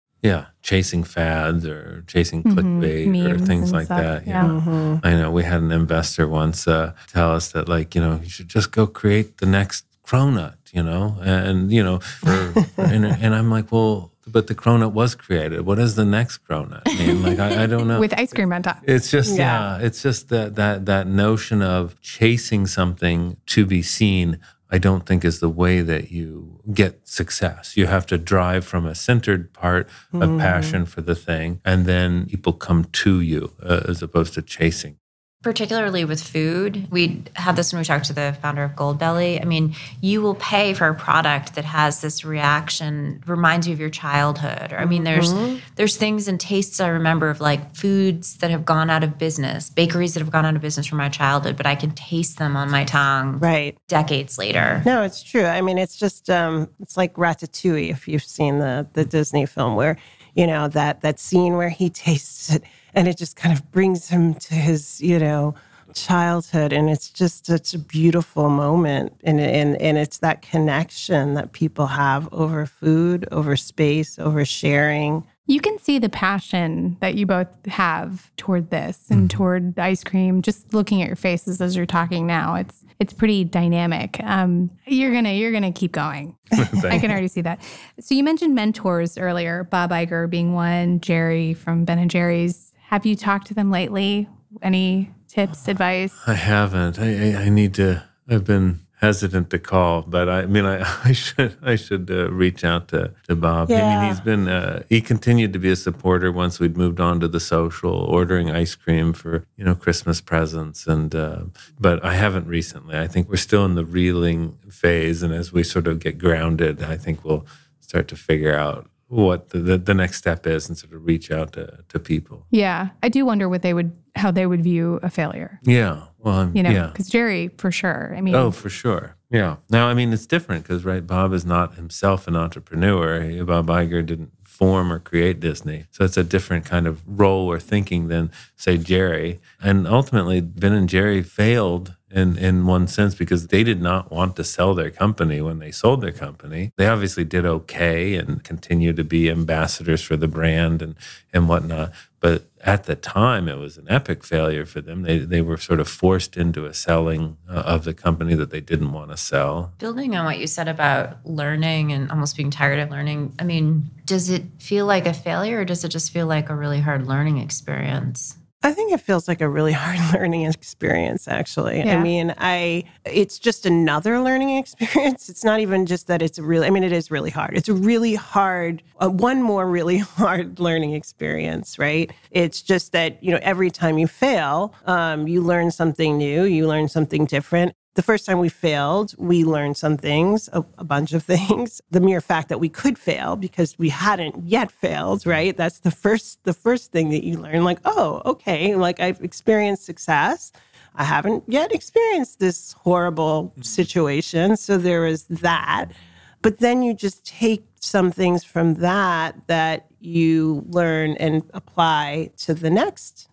chasing fads or chasing clickbait or things like that. I know we had an investor once tell us that, you should just go create the next cronut, and I'm like, well, but the cronut was created. What is the next cronut? I don't know. With ice cream on top. It's just, it's just that notion of chasing something to be seen, I don't think is the way that you get success. You have to drive from a centered part of passion for the thing, and then people come to you as opposed to chasing. Particularly with food, we had this when we talked to the founder of Goldbelly. I mean, you will pay for a product that has this reaction, reminds you of your childhood. Or, there's things and tastes I remember of foods that have gone out of business, bakeries that have gone out of business from my childhood, but I can taste them on my tongue decades later. No, it's true. It's just, it's like Ratatouille, if you've seen the Disney film where, that scene where he tastes it and it just kind of brings him to his, childhood. And it's just such a beautiful moment. And it's that connection that people have over food, over space, over sharing. You can see the passion that you both have toward this and toward ice cream. Just looking at your faces as you're talking now, it's pretty dynamic. You're gonna keep going. I can already see that. So you mentioned mentors earlier, Bob Iger being one, Jerry from Ben & Jerry's. Have you talked to them lately? Any tips, advice? I haven't. I need to. I've been hesitant to call, but I should reach out to Bob. Yeah. He's been he continued to be a supporter once we'd moved on to the social, ordering ice cream for Christmas presents, and but I haven't recently. I think we're still in the reeling phase, and as we sort of get grounded, I think we'll start to figure out what the next step is and sort of reach out to people. Yeah, I do wonder how they would view a failure. Yeah. Well, because Jerry, for sure. Oh, for sure. Yeah. Now, it's different because, right, Bob is not himself an entrepreneur. Bob Iger didn't form or create Disney. So it's a different kind of role or thinking than, say, Jerry. And ultimately, Ben & Jerry failed in one sense because they did not want to sell their company when they sold their company. They obviously did okay and continue to be ambassadors for the brand and whatnot. But at the time, it was an epic failure for them. They were sort of forced into a selling of the company that they didn't want to sell. Building on what you said about learning and almost being tired of learning, does it feel like a failure or does it just feel like a really hard learning experience? I think it feels like a really hard learning experience, actually. Yeah. It's just another learning experience. It's not even just that it is really hard. It's a really hard, one more really hard learning experience, right? It's just that, every time you fail, you learn something new, you learn something different. The first time we failed, we learned some things, a bunch of things. The mere fact that we could fail because we hadn't yet failed, right? That's the first thing that you learn. Oh, okay, I've experienced success. I haven't yet experienced this horrible situation. So there is that. But then you just take some things from that you learn and apply to the next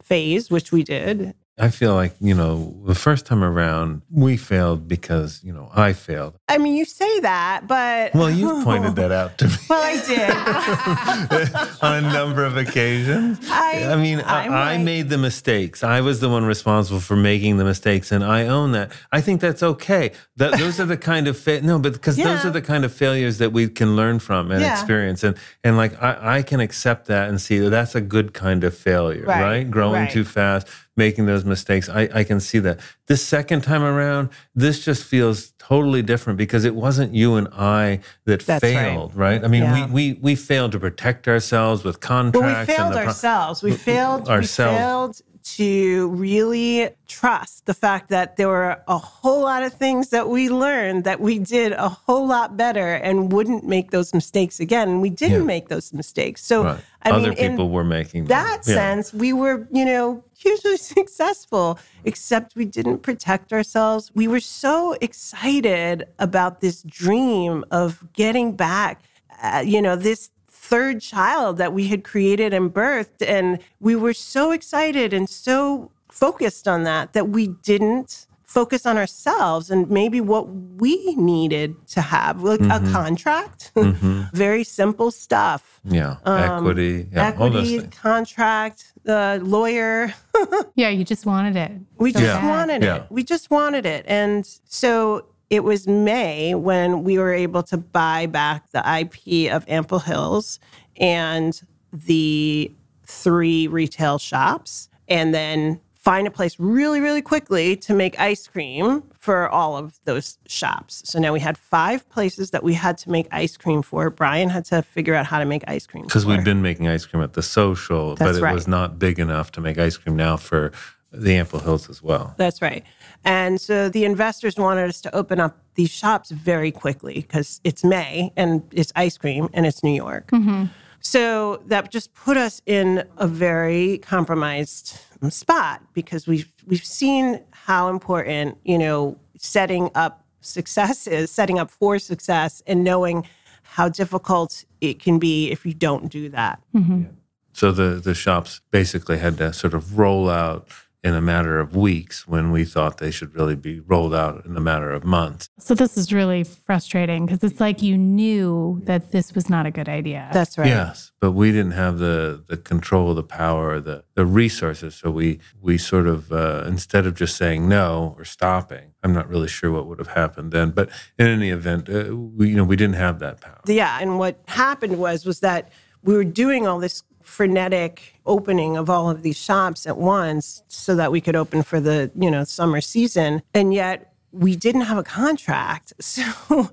phase, which we did. I feel like, the first time around, we failed because, I failed. I mean, you say that, but... Well, you pointed that out to me. Well, I did. On a number of occasions. I made the mistakes. I was the one responsible for making the mistakes, and I own that. I think that's okay. Those are the kind of... those are the kind of failures that we can learn from and experience. And like, I can accept that and see that that's a good kind of failure, right? Growing too fast, making those mistakes. I can see that. This second time around, this just feels totally different because it wasn't you and I that failed, right? I mean, we failed to protect ourselves with contracts. Well, we failed ourselves. We failed to really trust the fact that there were a whole lot of things that we learned that we did a whole lot better and wouldn't make those mistakes again. And we didn't make those mistakes. So, other people were making that sense, we were, hugely successful, except we didn't protect ourselves. We were so excited about this dream of getting back, this third child that we had created and birthed. And we were so excited and so focused on that we didn't focus on ourselves and maybe what we needed to have, like a contract, very simple stuff. Equity, all those things. Contract, lawyer. You just wanted it. We just wanted it. We just wanted it. And so it was May when we were able to buy back the IP of Ample Hills and the 3 retail shops, and then find a place really, really quickly to make ice cream for all of those shops. So now we had 5 places that we had to make ice cream for. Brian had to figure out how to make ice cream. Because we'd been making ice cream at the Social, but it was not big enough to make ice cream now for the Ample Hills as well. That's right. And so the investors wanted us to open up these shops very quickly because it's May and it's ice cream and it's New York. So that just put us in a very compromised spot because we've seen how important, setting up success is, setting up for success, and knowing how difficult it can be if you don't do that. So the shops basically had to sort of roll out in a matter of weeks when we thought they should really be rolled out in a matter of months. So this is really frustrating because it's like you knew that this was not a good idea. That's right. Yes, but we didn't have the control, the power, the resources. So we sort of, instead of just saying no or stopping, I'm not really sure what would have happened then. But in any event, we didn't have that power. Yeah, and what happened was that we were doing all this frenetic opening of all of these shops at once so that we could open for the, summer season. And yet we didn't have a contract. So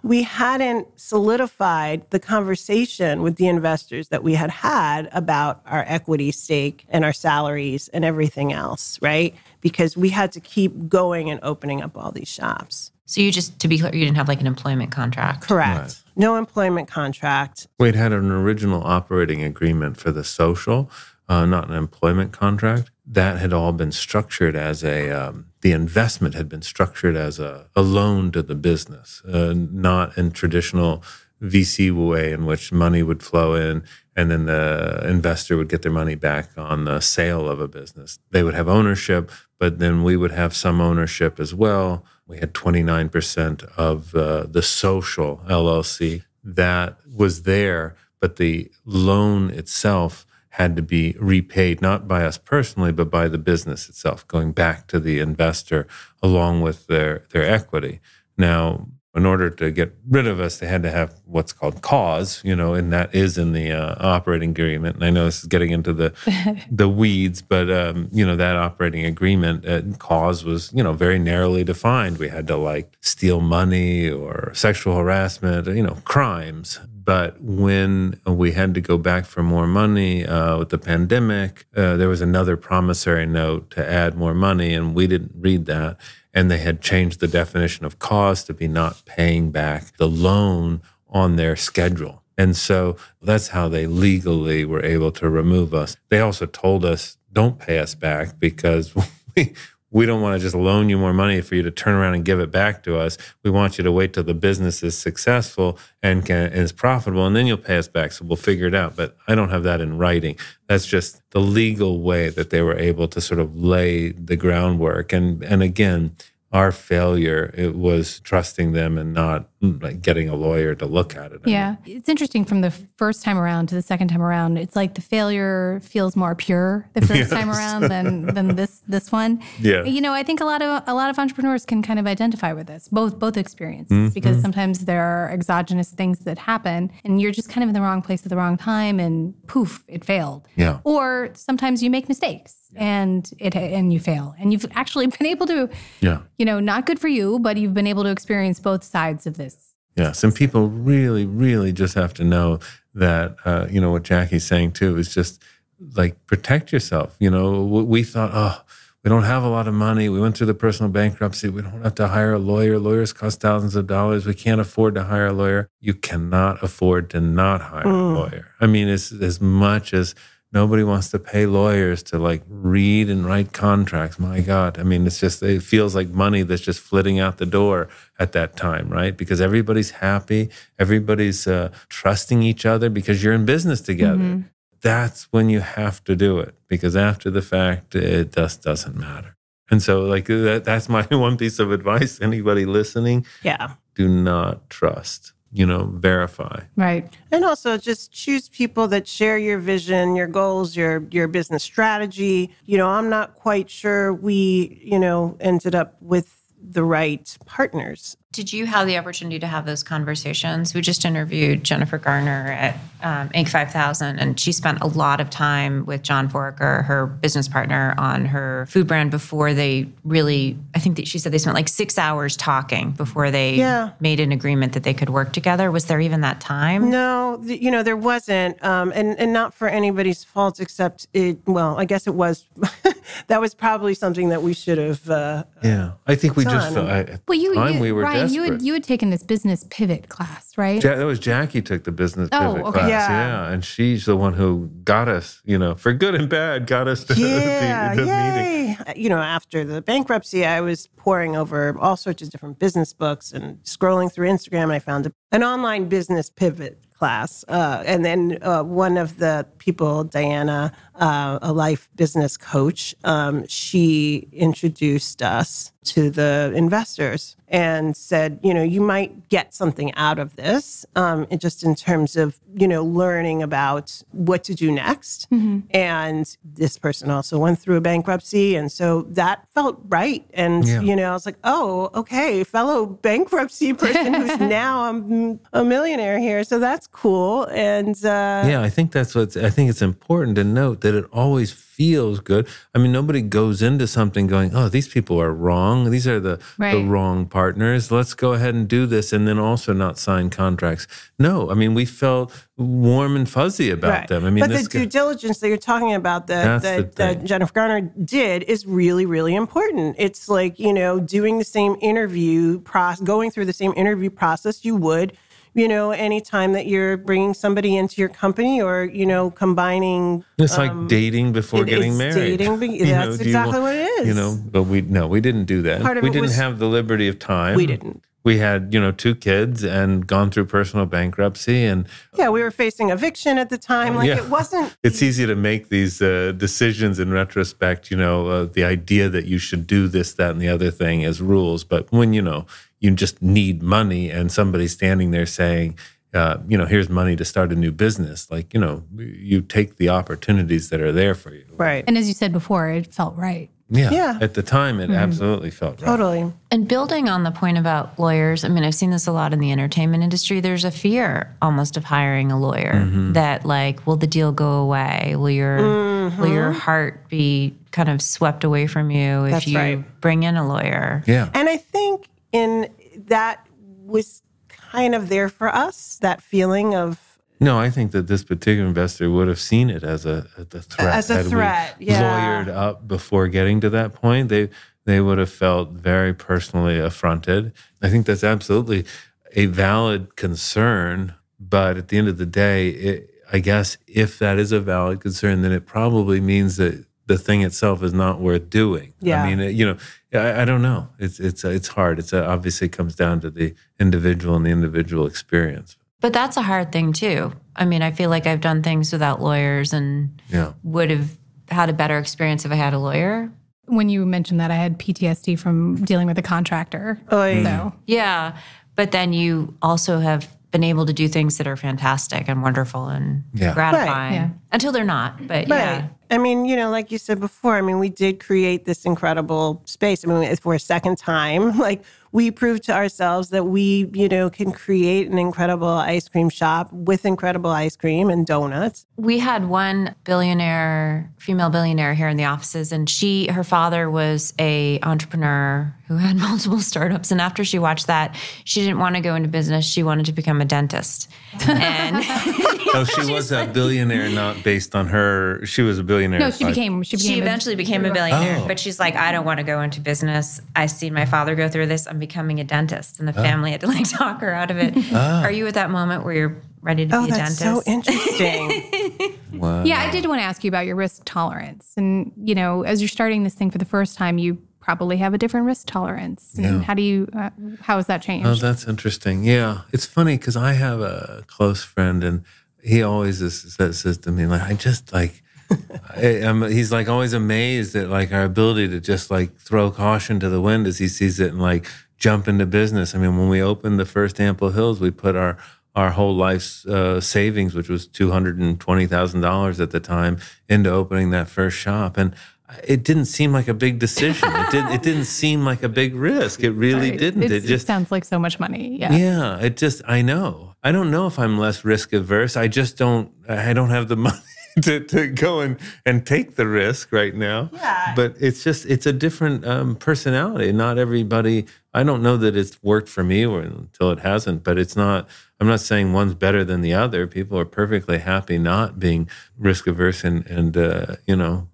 we hadn't solidified the conversation with the investors that we had about our equity stake and our salaries and everything else, right? Because we had to keep going and opening up all these shops. So to be clear, you didn't have like an employment contract? Correct. Right. No employment contract. We'd had an original operating agreement for the Social, not an employment contract. That had all been structured as the investment had been structured as a loan to the business, not in traditional VC way in which money would flow in and then the investor would get their money back on the sale of a business. They would have ownership, but then we would have some ownership as well. We had 29% of the Social LLC that was there, but the loan itself had to be repaid, not by us personally, but by the business itself, going back to the investor along with their equity. Now, in order to get rid of us, they had to have what's called cause, and that is in the operating agreement. And I know this is getting into the weeds, but, that operating agreement cause was, very narrowly defined. We had to steal money or sexual harassment, crimes. But when we had to go back for more money with the pandemic, there was another promissory note to add more money, and we didn't read that. And they had changed the definition of cause to be not paying back the loan on their schedule. And so that's how they legally were able to remove us. They also told us, don't pay us back because we don't want to just loan you more money for you to turn around and give it back to us. We want you to wait till the business is successful and is profitable, and then you'll pay us back. So we'll figure it out. But I don't have that in writing. That's just the legal way that they were able to sort of lay the groundwork. And again, our failure, it was trusting them and not like getting a lawyer to look at it. Yeah. It's interesting from the first time around to the second time around. It's like the failure feels more pure the first time around than this one. Yeah. You know, I think a lot of entrepreneurs can kind of identify with this, both experiences, because sometimes there are exogenous things that happen and you're just kind of in the wrong place at the wrong time and poof, it failed. Yeah. Or sometimes you make mistakes and you fail. And you've actually been able to, you know, not good for you, but you've been able to experience both sides of this. Yes, and people really, really just have to know that, you know, what Jackie's saying too is just like protect yourself. You know, we thought, we don't have a lot of money. We went through the personal bankruptcy. We don't have to hire a lawyer. Lawyers cost thousands of dollars. We can't afford to hire a lawyer. You cannot afford to not hire a lawyer. I mean, it's as much as nobody wants to pay lawyers to like read and write contracts. My God. I mean, it feels like money that's just flitting out the door at that time, right? Because everybody's happy. Everybody's trusting each other because you're in business together. That's when you have to do it, because after the fact, it just doesn't matter. And so like that's my one piece of advice. Anybody listening, do not trust. You know, verify. Right. And also just choose people that share your vision, your goals, your business strategy. You know, I'm not quite sure we, you know, ended up with the right partners. Did you have the opportunity to have those conversations? We just interviewed Jennifer Conrad at Inc. 5000, and she spent a lot of time with John Foraker, her business partner, on her food brand before they really, I think that she said they spent like 6 hours talking before they made an agreement that they could work together. Was there even that time? No, you know, there wasn't. And not for anybody's fault, except I guess it was, that was probably something that we should have I think we just felt, at the time we were Ryan, desperate. you had taken this business pivot class, right? That was Jackie took the business pivot class. Yeah. And she's the one who got us, you know, for good and bad, got us to the meeting. You know, after the bankruptcy, I was poring over all sorts of different business books and scrolling through Instagram, and I found an online business pivot class. And then one of the people, Diana, a life business coach, she introduced us to the investors and said, you know, you might get something out of this, just in terms of, you know, learning about what to do next. And this person also went through a bankruptcy. And so that felt right. And, you know, I was like, oh, okay, fellow bankruptcy person who's now a millionaire here. So that's cool. And I think I think it's important to note that it always feels good. I mean, nobody goes into something going, oh, these people are wrong. These are the wrong partners. Let's go ahead and do this and then also not sign contracts. No, I mean, we felt warm and fuzzy about them. I mean, but the due diligence that you're talking about that Jennifer Conrad did is really, really important. It's like, you know, doing the same interview process, going through the same interview process you would, you know, anytime that you're bringing somebody into your company or, you know, combining. It's like dating before getting married. That's exactly what it is. You know, but we didn't do that. We didn't have the liberty of time. We didn't. We had, you know, 2 kids and gone through personal bankruptcy. And we were facing eviction at the time. Like it wasn't. It's easy to make these decisions in retrospect, you know, the idea that you should do this, that, and the other thing as rules. But when, you know, you just need money and somebody's standing there saying, you know, here's money to start a new business. Like, you know, you take the opportunities that are there for you. Right. And as you said before, it felt right. Yeah. At the time, it absolutely felt right. Totally. And building on the point about lawyers, I mean, I've seen this a lot in the entertainment industry. There's a fear almost of hiring a lawyer that like, will the deal go away? Will your heart be kind of swept away from you if you bring in a lawyer? Yeah. And I think that was kind of there for us, that feling of. No, I think that this particular investor would have seen it as a threat. As a threat, we lawyered up before getting to that point, they would have felt very personally affronted. I think that's absolutely a valid concern, but at the end of the day, I guess if that is a valid concern, then it probably means that the thing itself is not worth doing. Yeah. I mean, I don't know. It's hard. It's obviously comes down to the individual and the individual experience. But that's a hard thing too. I mean, I feel like I've done things without lawyers and would have had a better experience if I had a lawyer. When you mentioned that, I had PTSD from dealing with a contractor. So. Yeah. But then you also have been able to do things that are fantastic and wonderful and gratifying. Right. Yeah. Until they're not. But Right. I mean, like you said before, I mean, we did create this incredible space. I mean, for a second time, like we proved to ourselves that we, can create an incredible ice cream shop with incredible ice cream and donuts. We had one female billionaire here in the offices, and her father was a entrepreneur who had multiple startups. And after she watched that, she didn't want to go into business. She wanted to become a dentist. And so she was a billionaire, not based on her. She was a billionaire. No, she eventually became a billionaire. But she's like, I don't want to go into business. I seen my father go through this. I'm becoming a dentist. And the family had to talk her out of it. Are you at that moment where you're ready to be a dentist? Oh, that's so interesting. Wow. Yeah, I did want to ask you about your risk tolerance. And, as you're starting this thing for the first time, you probably have a different risk tolerance. And how has that changed? Oh, that's interesting. Yeah. It's funny because I have a close friend and he always says to me, he's always amazed at our ability to just throw caution to the wind as he sees it and jump into business. I mean, when we opened the first Ample Hills, we put our whole life's savings, which was $220,000 at the time, into opening that first shop. And it didn't seem like a big decision. It didn't seem like a big risk. It really didn't. It just sounds like so much money. Yeah. Yeah. I know. I don't know if I'm less risk averse. I don't have the money to go and take the risk right now. Yeah. But it's a different personality. Not everybody, I don't know that it's worked for me until it hasn't, but I'm not saying one's better than the other. People are perfectly happy not being risk averse and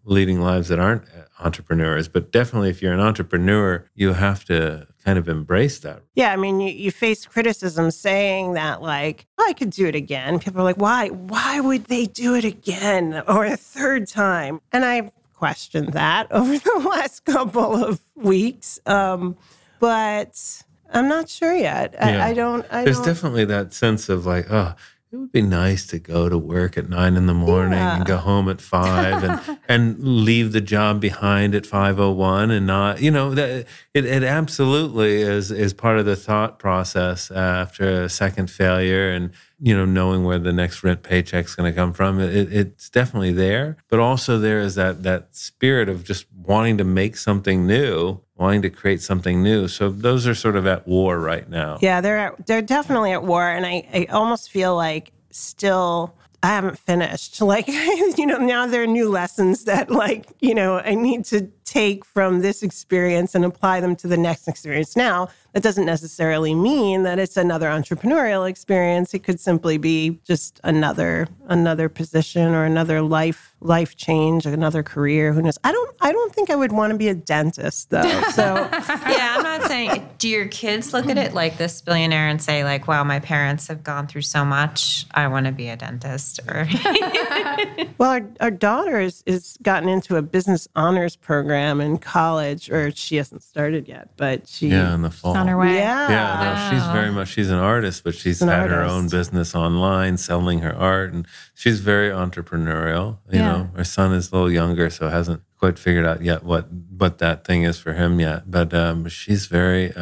leading lives that aren't entrepreneurs. But definitely if you're an entrepreneur, you have to kind of embrace that. Yeah, I mean, you face criticism saying that I could do it again. People are like, why? Why would they do it again or a third time? And I've questioned that over the last couple of weeks. But I'm not sure yet. I don't. There's definitely that sense of it would be nice to go to work at 9 a.m. and go home at 5 and leave the job behind at 5:01 and not, that it absolutely is part of the thought process after a second failure and, knowing where the next rent paycheck's going to come from. It's definitely there, but also there is that spirit of just wanting to make something new, wanting to create something new. So those are sort of at war right now. Yeah, they're definitely at war. And I almost feel like still I haven't finished. Now there are new lessons that I need to take from this experience and apply them to the next experience. Now, that doesn't necessarily mean that it's another entrepreneurial experience. It could simply be just another position or another life change, another career. Who knows? I don't think I would want to be a dentist though. So yeah, I'm not saying. Do your kids look at it like this billionaire and say wow, my parents have gone through so much. I want to be a dentist. Or well, our daughter is gotten into a business honors program in college, or she hasn't started yet, but in the fall. On her way. Yeah. No, she's an artist, but she's had her own business online, selling her art, and she's very entrepreneurial. You know, her son is a little younger, so hasn't quite figured out yet what that thing is for him yet. But she's very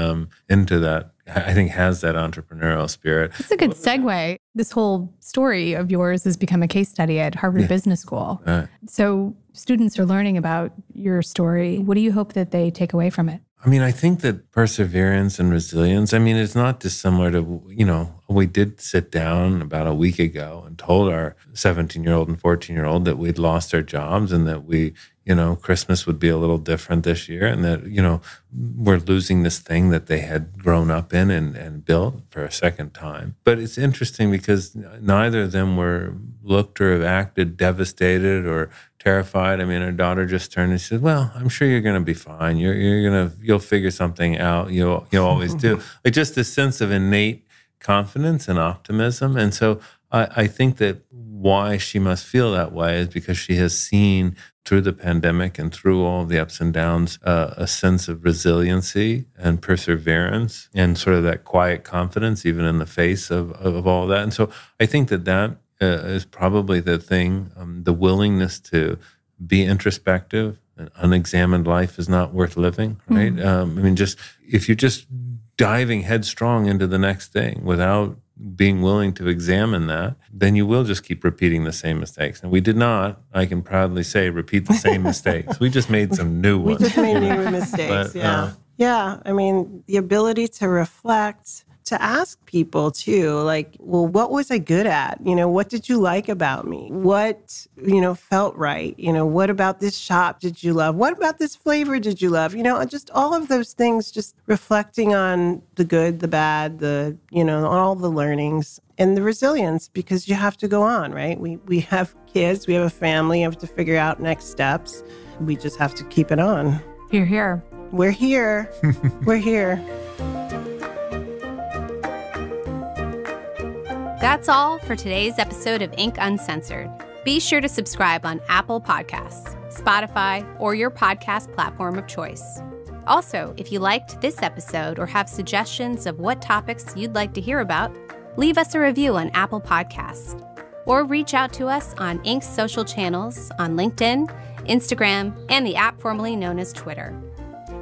into that. I think has that entrepreneurial spirit. It's a good segue. This whole story of yours has become a case study at Harvard Business School. Right. So students are learning about your story. What do you hope that they take away from it? I mean, I think that perseverance and resilience, it's not dissimilar to, we did sit down about a week ago and told our 17-year-old and 14-year-old that we'd lost our jobs and that we, Christmas would be a little different this year and that, we're losing this thing that they had grown up in and built for a second time. But it's interesting because neither of them looked or have acted devastated or terrified. Our daughter just turned and said, "Well, I'm sure you're going to be fine. You'll figure something out. You'll always do." Just this sense of innate confidence and optimism. And so I think that why she must feel that way is because she has seen through the pandemic and through all the ups and downs, a sense of resiliency and perseverance and sort of that quiet confidence, even in the face of all that. And so I think that is probably the thing, the willingness to be introspective. An unexamined life is not worth living, right? If you're just diving headstrong into the next thing without being willing to examine that, then you will just keep repeating the same mistakes. And we did not, I can proudly say, repeat the same mistakes. We just made some new ones. We just made new mistakes, But, yeah. I mean, the ability to reflect, to ask people too, like, well, what was I good at? What did you like about me? What, felt right? What about this shop did you love? What about this flavor did you love? Just all of those things, just reflecting on the good, the bad, all the learnings and the resilience, because you have to go on, right? We have kids, we have a family, you have to figure out next steps. We just have to keep it on. You're here. We're here. We're here. That's all for today's episode of Inc. Uncensored. Be sure to subscribe on Apple Podcasts, Spotify, or your podcast platform of choice. Also, if you liked this episode or have suggestions of what topics you'd like to hear about, leave us a review on Apple Podcasts. Or reach out to us on Inc.'s social channels on LinkedIn, Instagram, and the app formerly known as Twitter.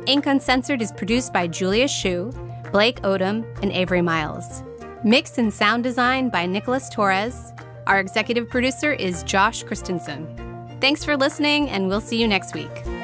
Inc. Uncensored is produced by Julia Shu, Blake Odom, and Avery Miles. Mix and sound design by Nicholas Torres. Our executive producer is Josh Christensen. Thanks for listening, and we'll see you next week.